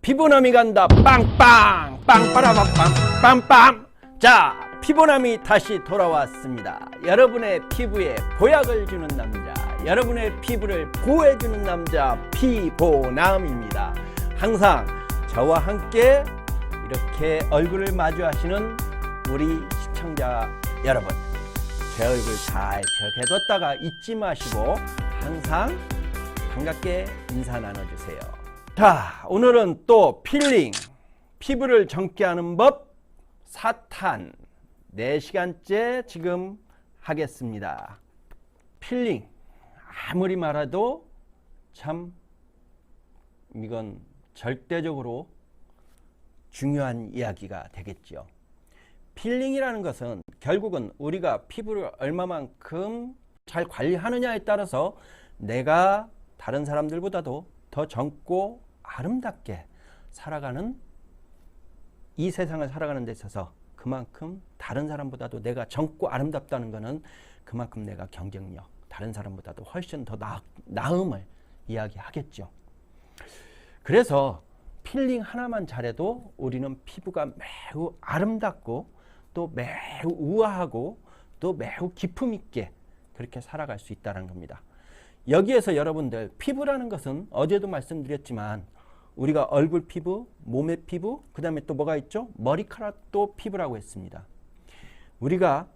피부남이 간다 빵빵 빵빠라빵빵 빰빰. 자, 피부남이 다시 돌아왔습니다. 여러분의 피부에 보약을 주는 남자, 여러분의 피부를 보호해주는 남자 피보남입니다. 항상 저와 함께 이렇게 얼굴을 마주하시는 우리 시청자 여러분, 제 얼굴 잘 기억해뒀다가 잊지 마시고 항상 반갑게 인사 나눠주세요. 자, 오늘은 또 필링, 피부를 젊게 하는 법 4탄 4시간째 지금 하겠습니다. 필링, 아무리 말해도 참 이건 절대적으로 중요한 이야기가 되겠죠. 필링이라는 것은 결국은 우리가 피부를 얼마만큼 잘 관리하느냐에 따라서 내가 다른 사람들보다도 더 젊고 아름답게 살아가는, 이 세상을 살아가는 데 있어서 그만큼 다른 사람보다도 내가 젊고 아름답다는 것은 그만큼 내가 경쟁력, 다른 사람보다도 훨씬 더 나음을 이야기하겠죠. 그래서 필링 하나만 잘해도 우리는 피부가 매우 아름답고 또 매우 우아하고 또 매우 기품 있게 그렇게 살아갈 수 있다는 겁니다. 여기에서 여러분들, 피부라는 것은 어제도 말씀드렸지만 우리가 얼굴 피부, 몸의 피부, 그 다음에 또 뭐가 있죠? 머리카락도 피부라고 했습니다. 우리가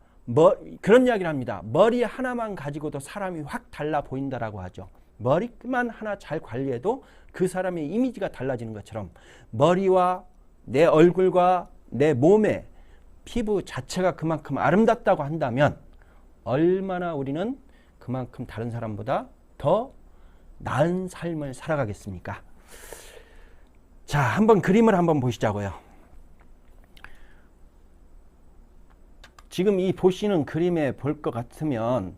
그런 이야기를 합니다. 머리 하나만 가지고도 사람이 확 달라 보인다라고 하죠. 머리만 하나 잘 관리해도 그 사람의 이미지가 달라지는 것처럼 머리와 내 얼굴과 내 몸의 피부 자체가 그만큼 아름답다고 한다면 얼마나 우리는 그만큼 다른 사람보다 더 나은 삶을 살아가겠습니까? 자, 한번 그림을 한번 보시자고요. 지금 이 보시는 그림에 볼 것 같으면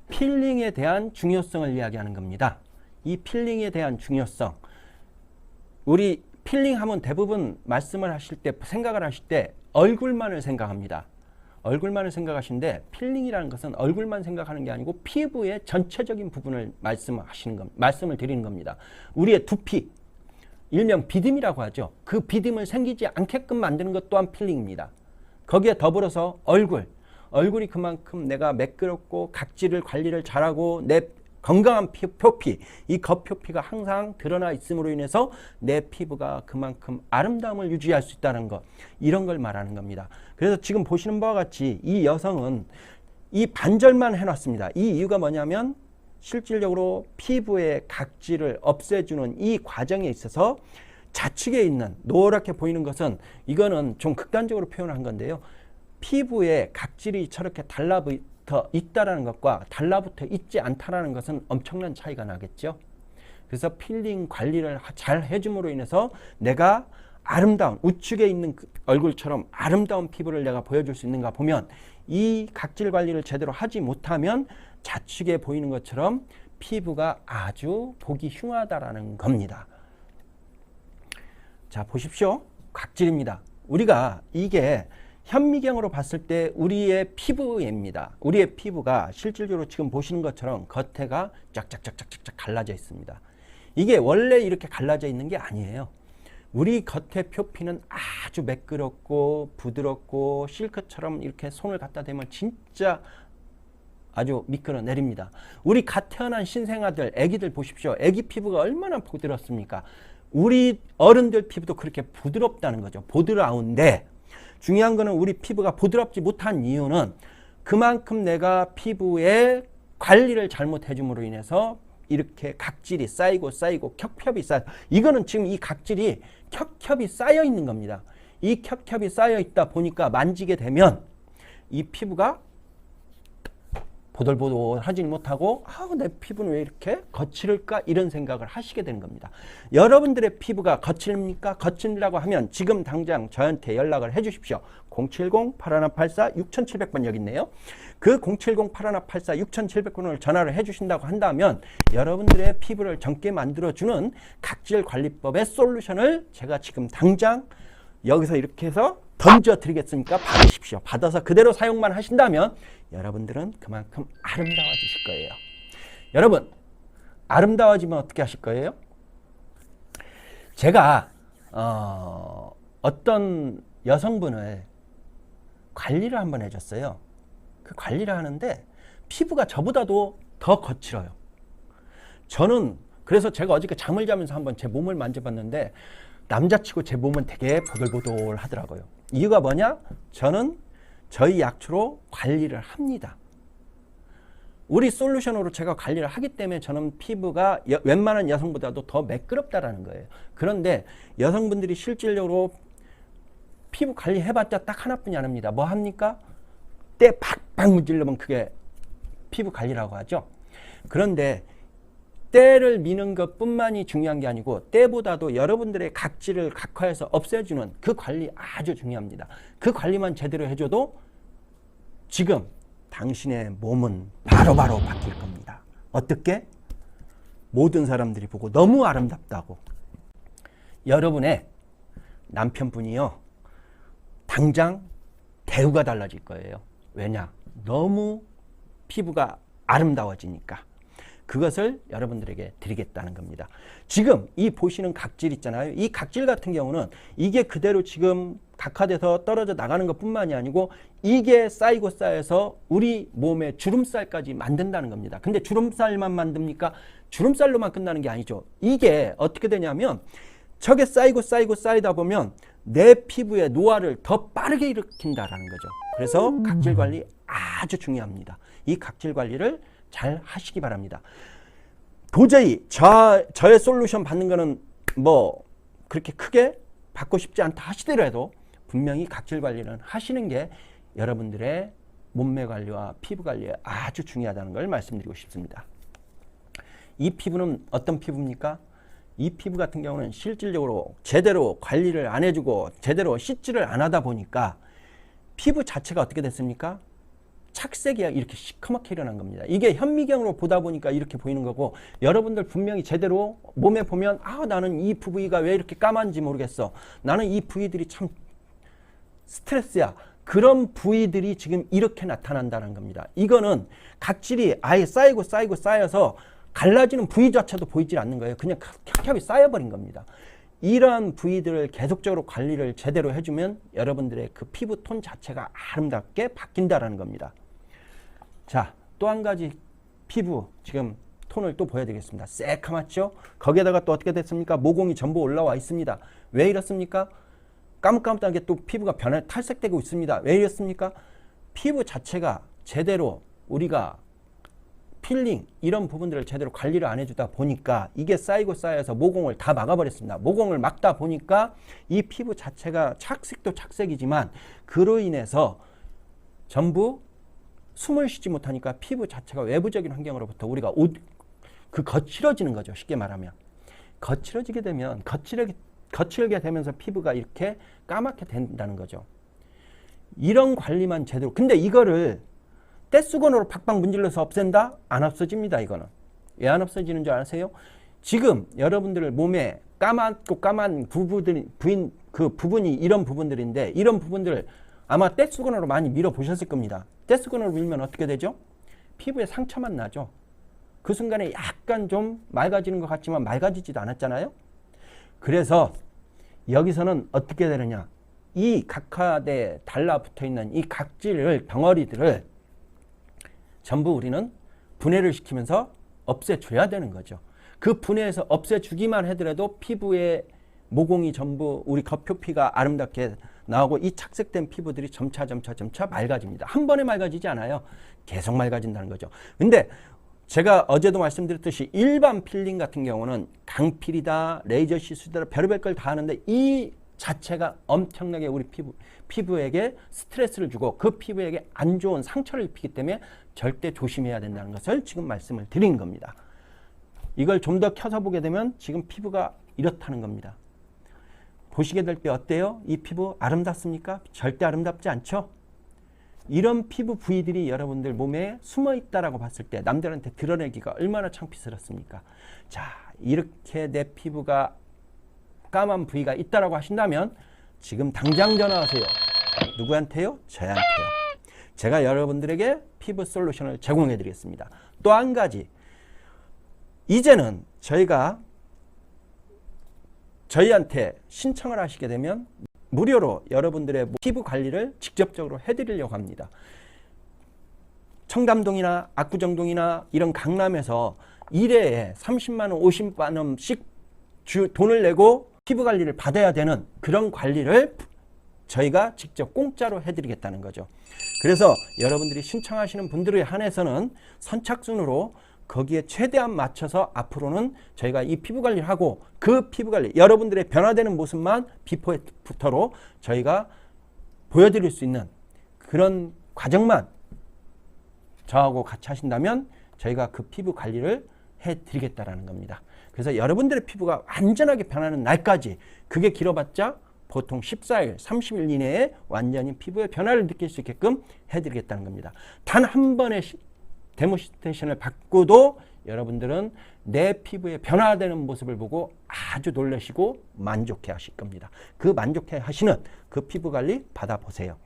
필링에 대한 중요성을 이야기하는 겁니다. 이 필링에 대한 중요성, 우리 필링 하면 대부분 말씀을 하실 때, 생각을 하실 때 얼굴만을 생각합니다. 얼굴만을 생각하시는데 필링이라는 것은 얼굴만 생각하는 게 아니고 피부의 전체적인 부분을 말씀을 드리는 겁니다. 우리의 두피, 일명 비듬이라고 하죠. 그 비듬을 생기지 않게끔 만드는 것 또한 필링입니다. 거기에 더불어서 얼굴이 그만큼 내가 매끄럽고 각질을 관리를 잘하고 내 건강한 표피, 이 겉표피가 항상 드러나 있음으로 인해서 내 피부가 그만큼 아름다움을 유지할 수 있다는 것, 이런 걸 말하는 겁니다. 그래서 지금 보시는 바와 같이 이 여성은 이 반절만 해놨습니다. 이 이유가 뭐냐면 실질적으로 피부의 각질을 없애주는 이 과정에 있어서 좌측에 있는 노랗게 보이는 것은, 이거는 좀 극단적으로 표현한 건데요, 피부에 각질이 저렇게 달라붙어 있다라는 것과 달라붙어 있지 않다라는 것은 엄청난 차이가 나겠죠. 그래서 필링 관리를 잘 해줌으로 인해서 내가 아름다운, 우측에 있는 얼굴처럼 아름다운 피부를 내가 보여줄 수 있는가 보면, 이 각질 관리를 제대로 하지 못하면 좌측에 보이는 것처럼 피부가 아주 보기 흉하다라는 겁니다. 자, 보십시오. 각질입니다. 우리가 이게 현미경으로 봤을 때 우리의 피부입니다. 우리의 피부가 실질적으로 지금 보시는 것처럼 겉에가 쫙쫙쫙쫙쫙 갈라져 있습니다. 이게 원래 이렇게 갈라져 있는 게 아니에요. 우리 겉의 표피는 아주 매끄럽고 부드럽고 실크처럼 이렇게 손을 갖다 대면 진짜 아주 미끄러 내립니다. 우리 갓 태어난 신생아들, 애기들 보십시오. 애기 피부가 얼마나 부드럽습니까? 우리 어른들 피부도 그렇게 부드럽다는 거죠. 보드라운데 중요한 거는 우리 피부가 부드럽지 못한 이유는 그만큼 내가 피부에 관리를 잘못해 줌으로 인해서 이렇게 각질이 쌓이고 겹겹이 쌓여, 이거는 지금 이 각질이 겹겹이 쌓여 있는 겁니다. 이 겹겹이 쌓여 있다 보니까 만지게 되면 이 피부가 보들보들하지 못하고, 내 피부는 왜 이렇게 거칠을까, 이런 생각을 하시게 되는 겁니다. 여러분들의 피부가 거칠입니까? 거칠다고 하면 지금 당장 저한테 연락을 해 주십시오. 070-8184-6700번 여기 있네요. 그 070-8184-6700번을 전화를 해 주신다고 한다면 여러분들의 피부를 젊게 만들어주는 각질 관리법의 솔루션을 제가 지금 당장 여기서 이렇게 해서 던져 드리겠으니까 받으십시오. 받아서 그대로 사용만 하신다면 여러분들은 그만큼 아름다워지실 거예요. 여러분, 아름다워지면 어떻게 하실 거예요? 제가 어떤 여성분을 관리를 한번 해줬어요. 그 관리를 하는데 피부가 저보다도 더 거칠어요. 저는 그래서 제가 어저께 잠을 자면서 한번 제 몸을 만져봤는데 남자치고 제 몸은 되게 보들보들 하더라고요. 이유가 뭐냐? 저는 저희 약초로 관리를 합니다. 우리 솔루션으로 제가 관리를 하기 때문에 저는 피부가 웬만한 여성보다도 더 매끄럽다라는 거예요. 그런데 여성분들이 실질적으로 피부 관리 해봤자 딱 하나뿐이 아닙니다. 뭐 합니까? 때 팍팍 문지르면 그게 피부 관리라고 하죠. 그런데 때를 미는 것뿐만이 중요한 게 아니고 때보다도 여러분들의 각질을 각화해서 없애주는 그 관리 아주 중요합니다. 그 관리만 제대로 해줘도 지금 당신의 몸은 바로바로 바뀔 겁니다. 어떻게? 모든 사람들이 보고 너무 아름답다고. 여러분의 남편분이요, 당장 대우가 달라질 거예요. 왜냐? 너무 피부가 아름다워지니까. 그것을 여러분들에게 드리겠다는 겁니다. 지금 이 보시는 각질 있잖아요. 이 각질 같은 경우는 이게 그대로 지금 각화돼서 떨어져 나가는 것뿐만이 아니고 이게 쌓이고 쌓여서 우리 몸에 주름살까지 만든다는 겁니다. 근데 주름살만 만듭니까? 주름살로만 끝나는 게 아니죠. 이게 어떻게 되냐면 저게 쌓이고 쌓이고 쌓이다 보면 내 피부의 노화를 더 빠르게 일으킨다라는 거죠. 그래서 각질 관리 아주 중요합니다. 이 각질 관리를 잘 하시기 바랍니다. 도저히 저의 솔루션 받는 거는 뭐 그렇게 크게 받고 싶지 않다 하시더라도 분명히 각질 관리는 하시는 게 여러분들의 몸매 관리와 피부 관리에 아주 중요하다는 걸 말씀드리고 싶습니다. 이 피부는 어떤 피부입니까? 이 피부 같은 경우는 실질적으로 제대로 관리를 안 해주고 제대로 씻지를 안 하다 보니까 피부 자체가 어떻게 됐습니까? 착색이 이렇게 시커멓게 일어난 겁니다. 이게 현미경으로 보다 보니까 이렇게 보이는 거고, 여러분들 분명히 제대로 몸에 보면 나는 이 부위가 왜 이렇게 까만지 모르겠어. 나는 이 부위들이 참 스트레스야. 그런 부위들이 지금 이렇게 나타난다는 겁니다. 이거는 각질이 아예 쌓이고 쌓이고 쌓여서 갈라지는 부위 자체도 보이질 않는 거예요. 그냥 켜켜이 쌓여버린 겁니다. 이러한 부위들을 계속적으로 관리를 제대로 해주면 여러분들의 그 피부 톤 자체가 아름답게 바뀐다는 겁니다. 자, 또 한 가지 피부 지금 톤을 또 보여드리겠습니다. 새카맣죠? 거기에다가 또 어떻게 됐습니까? 모공이 전부 올라와 있습니다. 왜 이렇습니까? 까뭇까뭇하게 또 피부가 탈색되고 있습니다. 왜 이렇습니까? 피부 자체가 제대로 우리가 필링 이런 부분들을 제대로 관리를 안 해주다 보니까 이게 쌓이고 쌓여서 모공을 다 막아버렸습니다. 모공을 막다 보니까 이 피부 자체가 착색도 착색이지만 그로 인해서 전부 숨을 쉬지 못하니까 피부 자체가 외부적인 환경으로부터 우리가 거칠어지는 거죠. 쉽게 말하면 거칠어지게 되면 거칠게 되면서 피부가 이렇게 까맣게 된다는 거죠. 이런 관리만 제대로. 근데 이거를 떼수건으로 팍팍 문질러서 없앤다? 안 없어집니다. 이거는. 왜 안 없어지는 줄 아세요? 지금 여러분들 몸에 까맣고 까만 부분이 이런 부분들인데, 이런 부분들을 아마 떼수건으로 많이 밀어보셨을 겁니다. 떼수건으로 밀면 어떻게 되죠? 피부에 상처만 나죠. 그 순간에 약간 좀 맑아지는 것 같지만 맑아지지도 않았잖아요. 그래서 여기서는 어떻게 되느냐, 이 각화돼 달라붙어 있는 이 각질 덩어리들을 전부 우리는 분해를 시키면서 없애줘야 되는 거죠. 그 분해해서 없애주기만 하더라도 피부의 모공이 전부 우리 겉표피가 아름답게 나오고 이 착색된 피부들이 점차 맑아집니다. 한 번에 맑아지지 않아요. 계속 맑아진다는 거죠. 근데 제가 어제도 말씀드렸듯이 일반 필링 같은 경우는 강필이다, 레이저 시술이다, 별의별 걸 다 하는데 이 자체가 엄청나게 우리 피부에게 스트레스를 주고 그 피부에게 안 좋은 상처를 입히기 때문에 절대 조심해야 된다는 것을 지금 말씀을 드린 겁니다. 이걸 좀 더 켜서 보게 되면 지금 피부가 이렇다는 겁니다. 보시게 될 때 어때요? 이 피부 아름답습니까? 절대 아름답지 않죠? 이런 피부 부위들이 여러분들 몸에 숨어 있다라고 봤을 때 남들한테 드러내기가 얼마나 창피스럽습니까? 자, 이렇게 내 피부가 까만 부위가 있다라고 하신다면 지금 당장 전화하세요. 누구한테요? 저한테요. 제가 여러분들에게 피부 솔루션을 제공해 드리겠습니다. 또 한 가지, 이제는 저희가 저희한테 신청을 하시게 되면 무료로 여러분들의 피부 관리를 직접적으로 해드리려고 합니다. 청담동이나 압구정동이나 이런 강남에서 1회에 30만 원, 50만 원씩 돈을 내고 피부 관리를 받아야 되는 그런 관리를 저희가 직접 공짜로 해드리겠다는 거죠. 그래서 여러분들이 신청하시는 분들에 한해서는 선착순으로 거기에 최대한 맞춰서 앞으로는 저희가 이 피부 관리를 하고 그 피부 관리, 여러분들의 변화되는 모습만 비포 애프터로 저희가 보여드릴 수 있는 그런 과정만 저하고 같이 하신다면 저희가 그 피부 관리를 해드리겠다라는 겁니다. 그래서 여러분들의 피부가 완전하게 변하는 날까지, 그게 길어봤자 보통 14일, 30일 이내에 완전히 피부의 변화를 느낄 수 있게끔 해드리겠다는 겁니다. 단 한 번의 데모스트레이션을 받고도 여러분들은 내 피부의 변화되는 모습을 보고 아주 놀라시고 만족해 하실 겁니다. 그 만족해 하시는 그 피부 관리 받아보세요.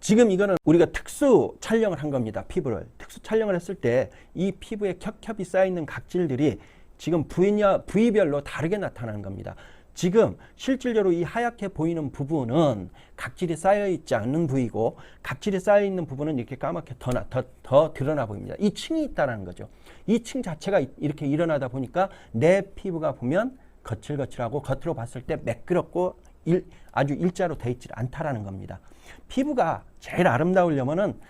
지금 이거는 우리가 특수 촬영을 한 겁니다. 피부를. 특수 촬영을 했을 때 이 피부에 겹겹이 쌓여있는 각질들이 지금 부위별로 다르게 나타나는 겁니다. 지금 실질적으로 이 하얗게 보이는 부분은 각질이 쌓여있지 않는 부위고, 각질이 쌓여있는 부분은 이렇게 까맣게 더 드러나 보입니다. 이 층이 있다는 거죠. 이 층 자체가 이렇게 일어나다 보니까 내 피부가 보면 거칠거칠하고 겉으로 봤을 때 매끄럽고 아주 일자로 되어 있지 않다라는 겁니다. 피부가 제일 아름다우려면은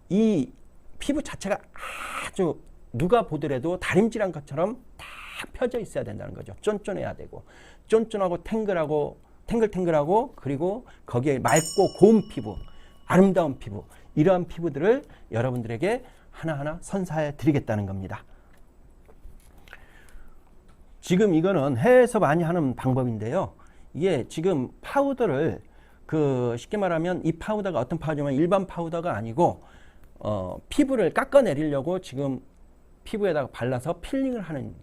이 피부 자체가 아주 누가 보더라도 다림질한 것처럼 딱 펴져 있어야 된다는 거죠. 쫀쫀해야 되고, 쫀쫀하고 탱글탱글하고, 그리고 거기에 맑고 고운 피부, 아름다운 피부, 이러한 피부들을 여러분들에게 하나하나 선사해 드리겠다는 겁니다. 지금 이거는 해외에서 많이 하는 방법인데요. 이게 지금 파우더를 쉽게 말하면 이 파우더가 어떤 파우더냐면 일반 파우더가 아니고 피부를 깎아내리려고 지금 피부에다가 발라서 필링을 하는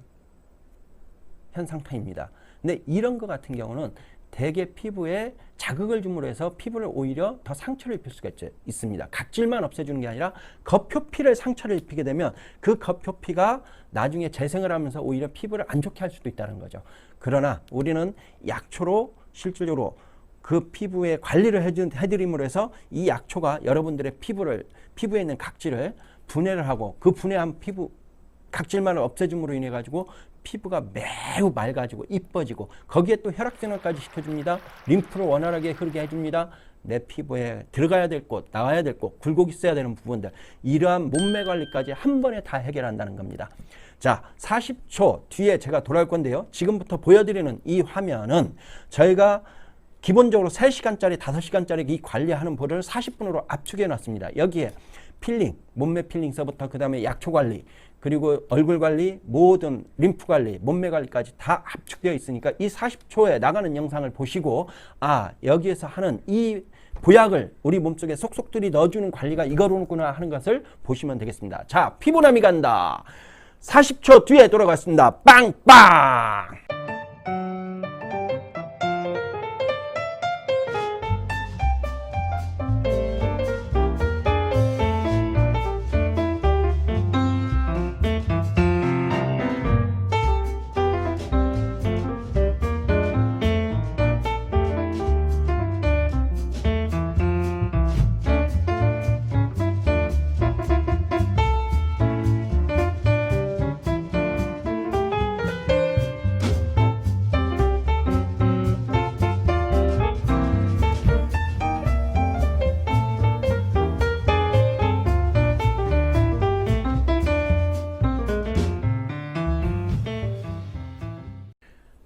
현 상태입니다. 근데 이런 것 같은 경우는 대개 피부에 자극을 줌으로 해서 피부를 오히려 더 상처를 입힐 수가 있습니다. 각질만 없애주는 게 아니라 겉표피를 상처를 입히게 되면 그 겉표피가 나중에 재생을 하면서 오히려 피부를 안 좋게 할 수도 있다는 거죠. 그러나 우리는 약초로 실질적으로 그 피부에 관리를 해드림으로 해서 이 약초가 여러분들의 피부에 있는 각질을 분해를 하고, 그 분해한 피부 각질만을 없애줌으로 인해 가지고 피부가 매우 맑아지고 이뻐지고, 거기에 또 혈액순환까지 시켜줍니다. 림프를 원활하게 흐르게 해줍니다. 내 피부에 들어가야 될 곳, 나와야 될 곳, 굴곡 있어야 되는 부분들, 이러한 몸매 관리까지 한 번에 다 해결한다는 겁니다. 자, 40초 뒤에 제가 돌아올 건데요. 지금부터 보여드리는 이 화면은 저희가 기본적으로 3시간짜리, 5시간짜리 이 관리하는 볼을 40분으로 압축해 놨습니다. 여기에 필링, 몸매 필링서부터 그 다음에 약초 관리, 그리고 얼굴 관리, 모든 림프 관리, 몸매 관리까지 다 압축되어 있으니까 이 40초에 나가는 영상을 보시고, 아, 여기에서 하는 이 보약을 우리 몸속에 속속들이 넣어주는 관리가 이거로구나 하는 것을 보시면 되겠습니다. 자, 피부남이 간다. 40초 뒤에 돌아갔습니다. 빵빵!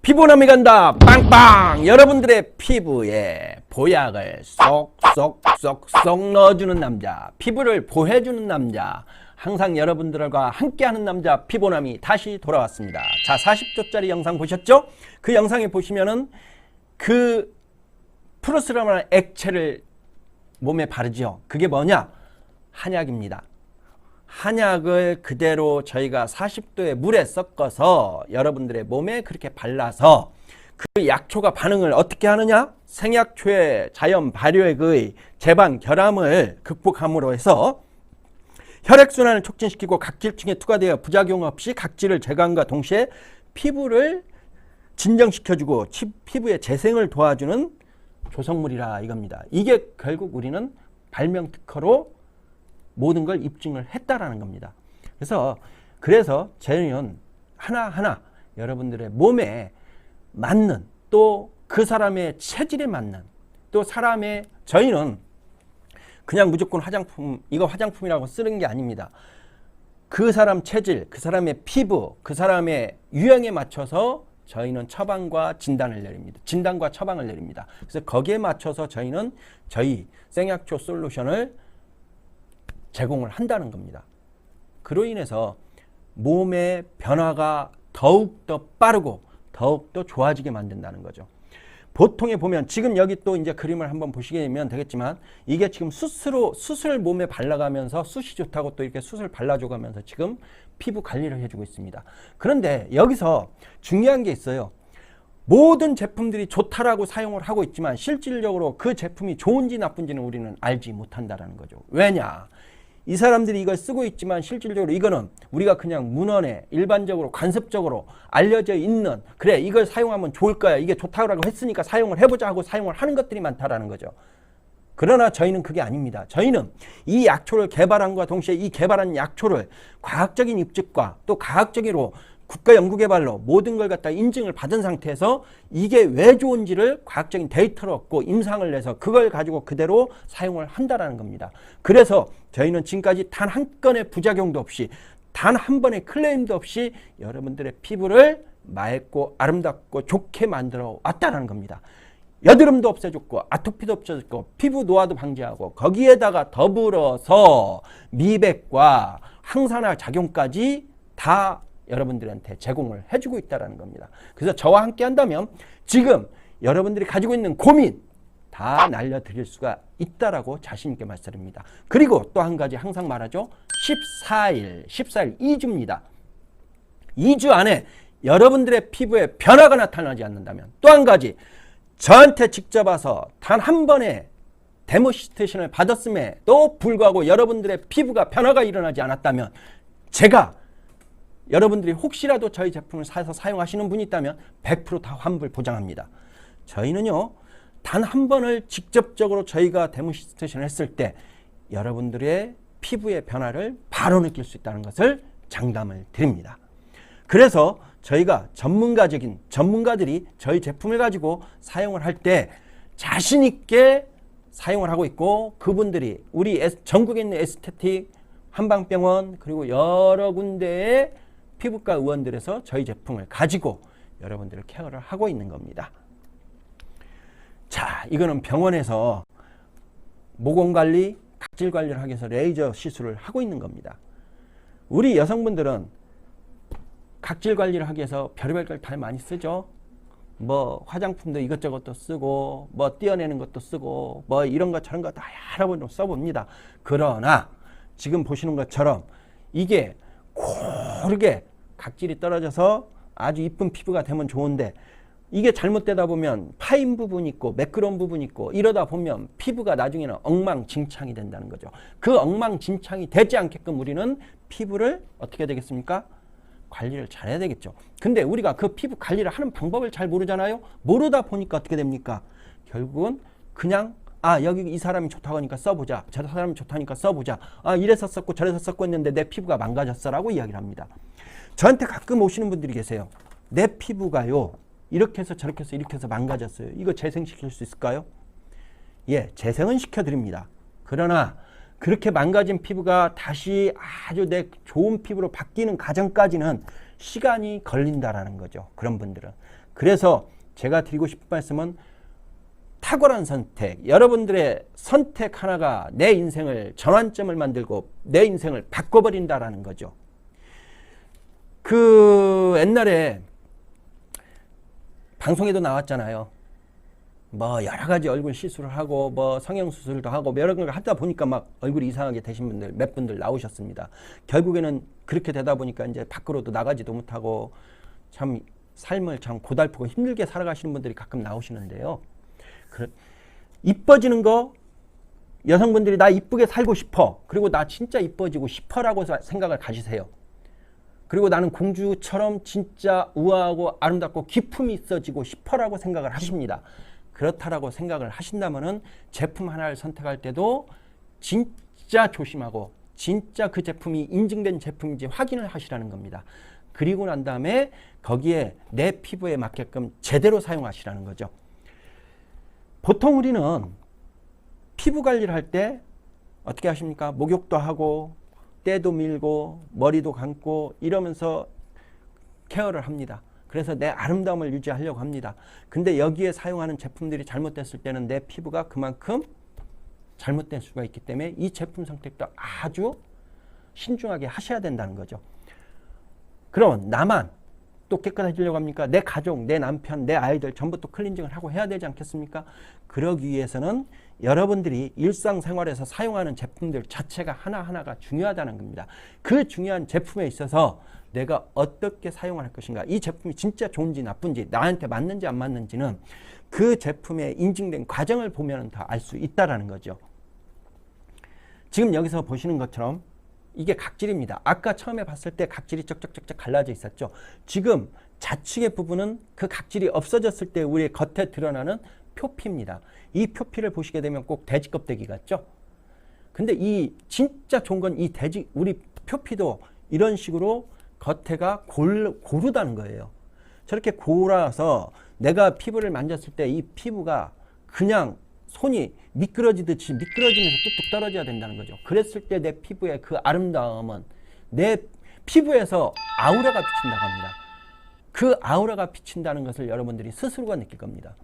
피부남이 간다. 빵빵! 여러분들의 피부에 보약을 쏙쏙쏙쏙 넣어주는 남자, 피부를 보호해주는 남자, 항상 여러분들과 함께하는 남자 피부남이 다시 돌아왔습니다. 자, 40초짜리 영상 보셨죠? 그 영상에 보시면은 그 프로스라는 액체를 몸에 바르죠. 그게 뭐냐? 한약입니다. 한약을 그대로 저희가 40도의 물에 섞어서 여러분들의 몸에 그렇게 발라서 그 약초가 반응을 어떻게 하느냐? 생약초의 자연 발효액의 제반 결함을 극복함으로 해서 혈액순환을 촉진시키고 각질층에 투과되어 부작용 없이 각질을 제거함과 동시에 피부를 진정시켜주고 피부의 재생을 도와주는 조성물이라 이겁니다. 이게 결국 우리는 발명 특허로 모든 걸 입증을 했다라는 겁니다. 그래서 저희는 하나하나 여러분들의 몸에 맞는, 또 그 사람의 체질에 맞는, 또 저희는 그냥 무조건 화장품, 이거 화장품이라고 쓰는 게 아닙니다. 그 사람 체질, 그 사람의 피부, 그 사람의 유형에 맞춰서 저희는 처방과 진단을 내립니다. 진단과 처방을 내립니다. 그래서 거기에 맞춰서 저희는 저희 생약초 솔루션을 제공을 한다는 겁니다. 그로 인해서 몸의 변화가 더욱더 빠르고 더욱더 좋아지게 만든다는 거죠. 보통에 보면 지금 여기 또 이제 그림을 한번 보시게 되면 되겠지만, 이게 지금 숯을 몸에 발라가면서 숯이 좋다고 또 이렇게 숯을 발라줘가면서 지금 피부 관리를 해주고 있습니다. 그런데 여기서 중요한 게 있어요. 모든 제품들이 좋다라고 사용을 하고 있지만 실질적으로 그 제품이 좋은지 나쁜지는 우리는 알지 못한다라는 거죠. 왜냐? 이 사람들이 이걸 쓰고 있지만 실질적으로 이거는 우리가 그냥 문헌에 일반적으로 관습적으로 알려져 있는, 그래 이걸 사용하면 좋을 거야, 이게 좋다고 했으니까 사용을 해보자 하고 사용을 하는 것들이 많다라는 거죠. 그러나 저희는 그게 아닙니다. 저희는 이 약초를 개발함과 동시에 이 개발한 약초를 과학적인 입증과 또 과학적으로 국가연구개발로 모든 걸 갖다 인증을 받은 상태에서 이게 왜 좋은지를 과학적인 데이터를 얻고 임상을 내서 그걸 가지고 그대로 사용을 한다라는 겁니다. 그래서 저희는 지금까지 단 한 건의 부작용도 없이, 단 한 번의 클레임도 없이 여러분들의 피부를 맑고 아름답고 좋게 만들어 왔다라는 겁니다. 여드름도 없애줬고 아토피도 없애줬고 피부 노화도 방지하고 거기에다가 더불어서 미백과 항산화 작용까지 다 여러분들한테 제공을 해주고 있다는 겁니다. 그래서 저와 함께 한다면 지금 여러분들이 가지고 있는 고민 다 날려드릴 수가 있다라고 자신 있게 말씀드립니다. 그리고 또 한 가지 항상 말하죠. 14일 2주입니다. 2주 안에 여러분들의 피부에 변화가 나타나지 않는다면, 또 한 가지 저한테 직접 와서 단 한 번의 데모시테이션을 받았음에도 불구하고 여러분들의 피부가 변화가 일어나지 않았다면, 제가 여러분들이 혹시라도 저희 제품을 사서 사용하시는 분이 있다면 100% 다 환불 보장합니다. 저희는요, 단 한 번을 직접적으로 저희가 데모시테이션을 했을 때 여러분들의 피부의 변화를 바로 느낄 수 있다는 것을 장담을 드립니다. 그래서 저희가 전문가들이 저희 제품을 가지고 사용을 할 때 자신 있게 사용을 하고 있고, 그분들이 우리 전국에 있는 에스테틱, 한방병원, 그리고 여러 군데의 피부과 의원들에서 저희 제품을 가지고 여러분들을 케어를 하고 있는 겁니다. 자, 이거는 병원에서 모공관리, 각질관리를 하기 위해서 레이저 시술을 하고 있는 겁니다. 우리 여성분들은 각질관리를 하기 위해서 별의별 걸 다 많이 쓰죠. 뭐 화장품도 이것저것도 쓰고, 뭐 떼어내는 것도 쓰고, 뭐 이런 것 저런 거 다 여러 번 써봅니다. 그러나 지금 보시는 것처럼 이게 고르게 각질이 떨어져서 아주 이쁜 피부가 되면 좋은데, 이게 잘못되다 보면 파인 부분이 있고 매끄러운 부분이 있고 이러다 보면 피부가 나중에는 엉망진창이 된다는 거죠. 그 엉망진창이 되지 않게끔 우리는 피부를 어떻게 되겠습니까? 관리를 잘해야 되겠죠. 근데 우리가 그 피부 관리를 하는 방법을 잘 모르잖아요. 모르다 보니까 어떻게 됩니까? 결국은 그냥 여기 이 사람이 좋다고 하니까 써보자, 저 사람이 좋다니까 써보자, 이래서 썼고 저래서 썼고 했는데 내 피부가 망가졌어 라고 이야기를 합니다. 저한테 가끔 오시는 분들이 계세요. 내 피부가요 이렇게 해서 저렇게 해서 이렇게 해서 망가졌어요. 이거 재생시킬 수 있을까요? 예, 재생은 시켜드립니다. 그러나 그렇게 망가진 피부가 다시 아주 내 좋은 피부로 바뀌는 과정까지는 시간이 걸린다라는 거죠. 그런 분들은. 그래서 제가 드리고 싶은 말씀은 탁월한 선택, 여러분들의 선택 하나가 내 인생을 전환점을 만들고 내 인생을 바꿔버린다라는 거죠. 그 옛날에 방송에도 나왔잖아요. 뭐 여러 가지 얼굴 시술을 하고 뭐 성형수술도 하고 여러 걸 하다 보니까 막 얼굴이 이상하게 되신 분들 몇 분들 나오셨습니다. 결국에는 그렇게 되다 보니까 이제 밖으로도 나가지도 못하고 참 삶을 참 고달프고 힘들게 살아가시는 분들이 가끔 나오시는데요. 이뻐지는 거, 여성분들이 나 이쁘게 살고 싶어, 그리고 나 진짜 이뻐지고 싶어라고 생각을 가지세요. 그리고 나는 공주처럼 진짜 우아하고 아름답고 기품이 있어지고 싶어라고 생각을 하십니다. 그렇다라고 생각을 하신다면은 제품 하나를 선택할 때도 진짜 조심하고 진짜 그 제품이 인증된 제품인지 확인을 하시라는 겁니다. 그리고 난 다음에 거기에 내 피부에 맞게끔 제대로 사용하시라는 거죠. 보통 우리는 피부 관리를 할 때 어떻게 하십니까? 목욕도 하고 때도 밀고 머리도 감고 이러면서 케어를 합니다. 그래서 내 아름다움을 유지하려고 합니다. 근데 여기에 사용하는 제품들이 잘못됐을 때는 내 피부가 그만큼 잘못될 수가 있기 때문에 이 제품 선택도 아주 신중하게 하셔야 된다는 거죠. 그럼 나만 또 깨끗해지려고 합니까? 내 가족, 내 남편, 내 아이들 전부 또 클렌징을 하고 해야 되지 않겠습니까? 그러기 위해서는 여러분들이 일상생활에서 사용하는 제품들 자체가 하나하나가 중요하다는 겁니다. 그 중요한 제품에 있어서 내가 어떻게 사용을 할 것인가, 이 제품이 진짜 좋은지 나쁜지, 나한테 맞는지 안 맞는지는 그 제품에 인증된 과정을 보면 다 알 수 있다는 거죠. 지금 여기서 보시는 것처럼 이게 각질입니다. 아까 처음에 봤을 때 각질이 쩍쩍쩍쩍 갈라져 있었죠. 지금 좌측의 부분은 그 각질이 없어졌을 때 우리 겉에 드러나는 표피입니다. 이 표피를 보시게 되면 꼭 돼지 껍데기 같죠? 근데 이 진짜 좋은 건 이 돼지, 우리 표피도 이런 식으로 겉에가 고르다는 거예요. 저렇게 골아서 내가 피부를 만졌을 때 이 피부가 그냥 손이 미끄러지듯이 미끄러지면서 뚝뚝 떨어져야 된다는 거죠. 그랬을 때 내 피부의 그 아름다움은 내 피부에서 아우라가 비친다고 합니다. 그 아우라가 비친다는 것을 여러분들이 스스로가 느낄 겁니다.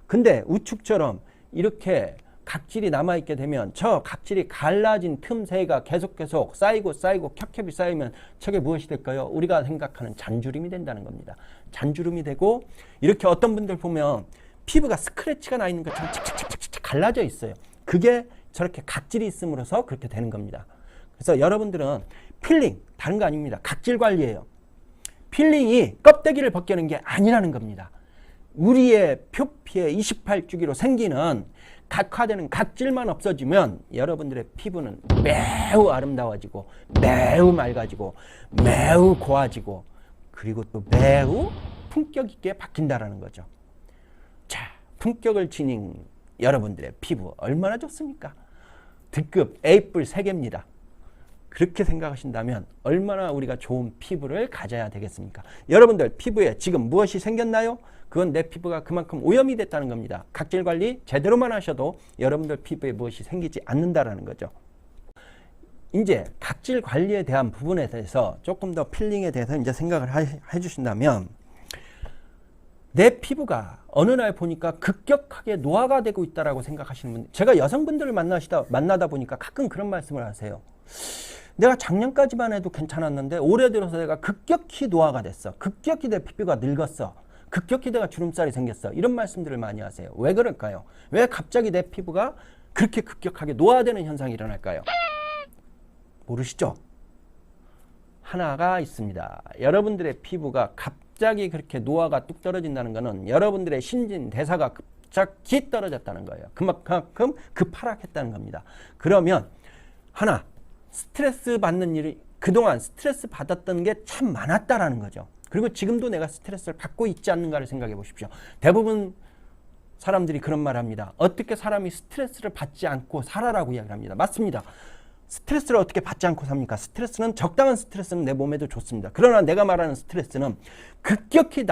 근데 우측처럼 이렇게 각질이 남아있게 되면 저 각질이 갈라진 틈새가 계속 쌓이고 겹겹이 쌓이면 저게 무엇이 될까요? 우리가 생각하는 잔주름이 된다는 겁니다. 잔주름이 되고 이렇게 어떤 분들 보면 피부가 스크래치가 나 있는 것처럼 착착착착 갈라져 있어요. 그게 저렇게 각질이 있음으로써 그렇게 되는 겁니다. 그래서 여러분들은 필링 다른 거 아닙니다. 각질 관리예요. 필링이 껍데기를 벗겨내는 게 아니라는 겁니다. 우리의 표피에 28주기로 생기는 각화되는 각질만 없어지면 여러분들의 피부는 매우 아름다워지고 매우 맑아지고 매우 고와지고 그리고 또 매우 품격 있게 바뀐다라는 거죠. 자, 품격을 지닌 여러분들의 피부 얼마나 좋습니까? D급 A뿔 3개입니다. 그렇게 생각하신다면 얼마나 우리가 좋은 피부를 가져야 되겠습니까? 여러분들 피부에 지금 무엇이 생겼나요? 그건 내 피부가 그만큼 오염이 됐다는 겁니다. 각질 관리 제대로만 하셔도 여러분들 피부에 무엇이 생기지 않는다라는 거죠. 이제 각질 관리에 대한 부분에 대해서 조금 더 필링에 대해서 이제 생각을 해주신다면 내 피부가 어느 날 보니까 급격하게 노화가 되고 있다라고 생각하시는 분, 제가 여성분들을 만나다 보니까 가끔 그런 말씀을 하세요. 내가 작년까지만 해도 괜찮았는데 올해 들어서 내가 급격히 노화가 됐어. 급격히 내 피부가 늙었어. 급격히 내가 주름살이 생겼어. 이런 말씀들을 많이 하세요. 왜 그럴까요? 왜 갑자기 내 피부가 그렇게 급격하게 노화되는 현상이 일어날까요? 모르시죠? 하나가 있습니다. 여러분들의 피부가 갑자기 그렇게 노화가 뚝 떨어진다는 것은 여러분들의 신진대사가 갑자기 떨어졌다는 거예요. 그만큼 급하락했다는 겁니다. 그러면 하나, 스트레스 받는 일이 그동안 스트레스 받았던 게 참 많았다라는 거죠. 그리고 지금도 내가 스트레스를 받고 있지 않는가를 생각해 보십시오. 대부분 사람들이 그런 말을 합니다. 어떻게 사람이 스트레스를 받지 않고 살아라고 이야기를 합니다. 맞습니다. 스트레스를 어떻게 받지 않고 삽니까? 스트레스는 적당한 스트레스는 내 몸에도 좋습니다. 그러나 내가 말하는 스트레스는 급격히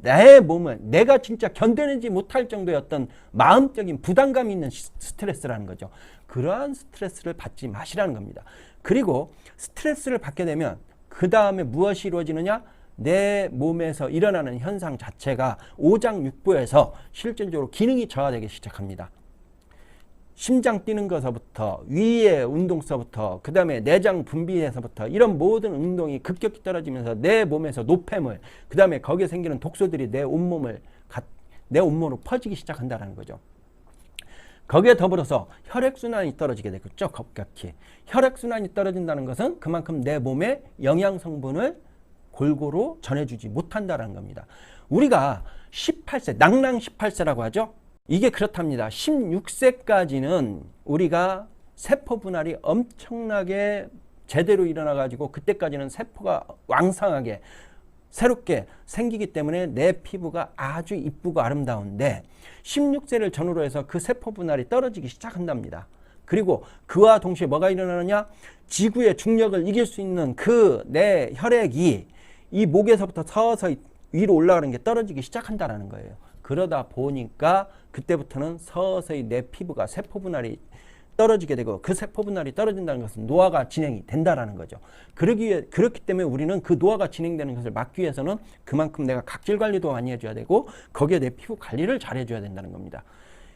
내 몸을 내가 진짜 견뎌내지 못할 정도의 어떤 마음적인 부담감이 있는 스트레스라는 거죠. 그러한 스트레스를 받지 마시라는 겁니다. 그리고 스트레스를 받게 되면 그 다음에 무엇이 이루어지느냐? 내 몸에서 일어나는 현상 자체가 오장육부에서 실질적으로 기능이 저하되기 시작합니다. 심장 뛰는 것서부터 위의 운동서부터 그 다음에 내장 분비에서부터 이런 모든 운동이 급격히 떨어지면서 내 몸에서 노폐물 그 다음에 거기에 생기는 독소들이 내 온몸으로 퍼지기 시작한다는 거죠. 거기에 더불어서 혈액순환이 떨어지게 되겠죠. 급격히. 혈액순환이 떨어진다는 것은 그만큼 내 몸에 영양성분을 골고루 전해주지 못한다는 겁니다. 우리가 18세, 낭랑 18세라고 하죠. 이게 그렇답니다. 16세까지는 우리가 세포 분할이 엄청나게 제대로 일어나가지고 그때까지는 세포가 왕성하게 새롭게 생기기 때문에 내 피부가 아주 이쁘고 아름다운데 16세를 전후로 해서 그 세포 분할이 떨어지기 시작한답니다. 그리고 그와 동시에 뭐가 일어나느냐? 지구의 중력을 이길 수 있는 그 내 혈액이 이 목에서부터 서서히 위로 올라가는 게 떨어지기 시작한다는 거예요. 그러다 보니까 그때부터는 서서히 내 피부가 세포 분할이 떨어지게 되고 그 세포 분할이 떨어진다는 것은 노화가 진행이 된다라는 거죠. 그렇기 때문에 우리는 그 노화가 진행되는 것을 막기 위해서는 그만큼 내가 각질 관리도 많이 해줘야 되고 거기에 내 피부 관리를 잘 해줘야 된다는 겁니다.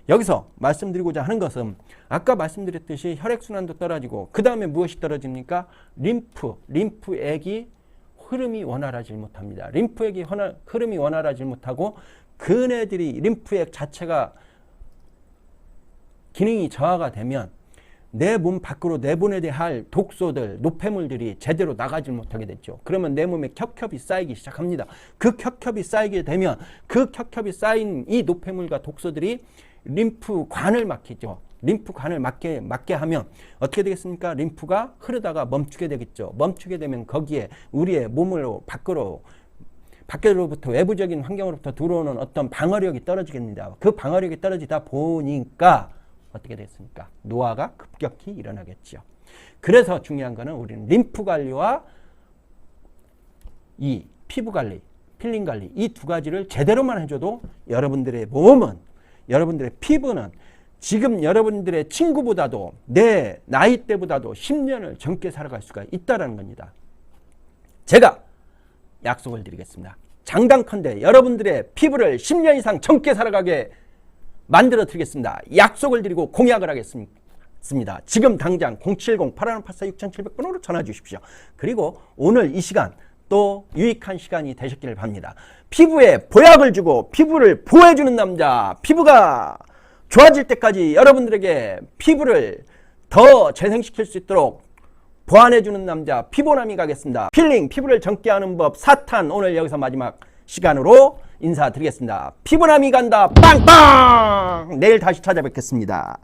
여기서 말씀드리고자 하는 것은 아까 말씀드렸듯이 혈액순환도 떨어지고 그 다음에 무엇이 떨어집니까? 림프액이 흐름이 원활하지 못합니다. 림프액이 흐름이 원활하지 못하고 그네들이 림프액 자체가 기능이 저하가 되면 내 몸 밖으로 내보내야 할 독소들, 노폐물들이 제대로 나가지 못하게 됐죠. 그러면 내 몸에 겹겹이 쌓이기 시작합니다. 그 겹겹이 쌓이게 되면 그 겹겹이 쌓인 이 노폐물과 독소들이 림프관을 막히죠. 림프관을 막게 하면 어떻게 되겠습니까? 림프가 흐르다가 멈추게 되겠죠. 멈추게 되면 거기에 우리의 몸으로 밖으로부터 외부적인 환경으로부터 들어오는 어떤 방어력이 떨어지겠습니다. 그 방어력이 떨어지다 보니까 어떻게 됐습니까? 노화가 급격히 일어나겠죠. 그래서 중요한 거는 우리는 림프 관리와 이 피부 관리, 필링 관리 이 두 가지를 제대로만 해줘도 여러분들의 몸은, 여러분들의 피부는 지금 여러분들의 친구보다도 내 나이 때보다도 10년을 젊게 살아갈 수가 있다는 겁니다. 제가 약속을 드리겠습니다. 장단컨대 여러분들의 피부를 10년 이상 젊게 살아가게 만들어 드리겠습니다. 약속을 드리고 공약을 하겠습니다. 지금 당장 070-8184-6700번으로 전화 주십시오. 그리고 오늘 이 시간 또 유익한 시간이 되셨기를 바랍니다. 피부에 보약을 주고 피부를 보호해주는 남자, 피부가 좋아질 때까지 여러분들에게 피부를 더 재생시킬 수 있도록 보완해주는 남자 피보남이 가겠습니다. 필링, 피부를 젊게 하는 법 4탄 오늘 여기서 마지막 시간으로 인사드리겠습니다. 피보남이 간다 빵빵! 내일 다시 찾아뵙겠습니다.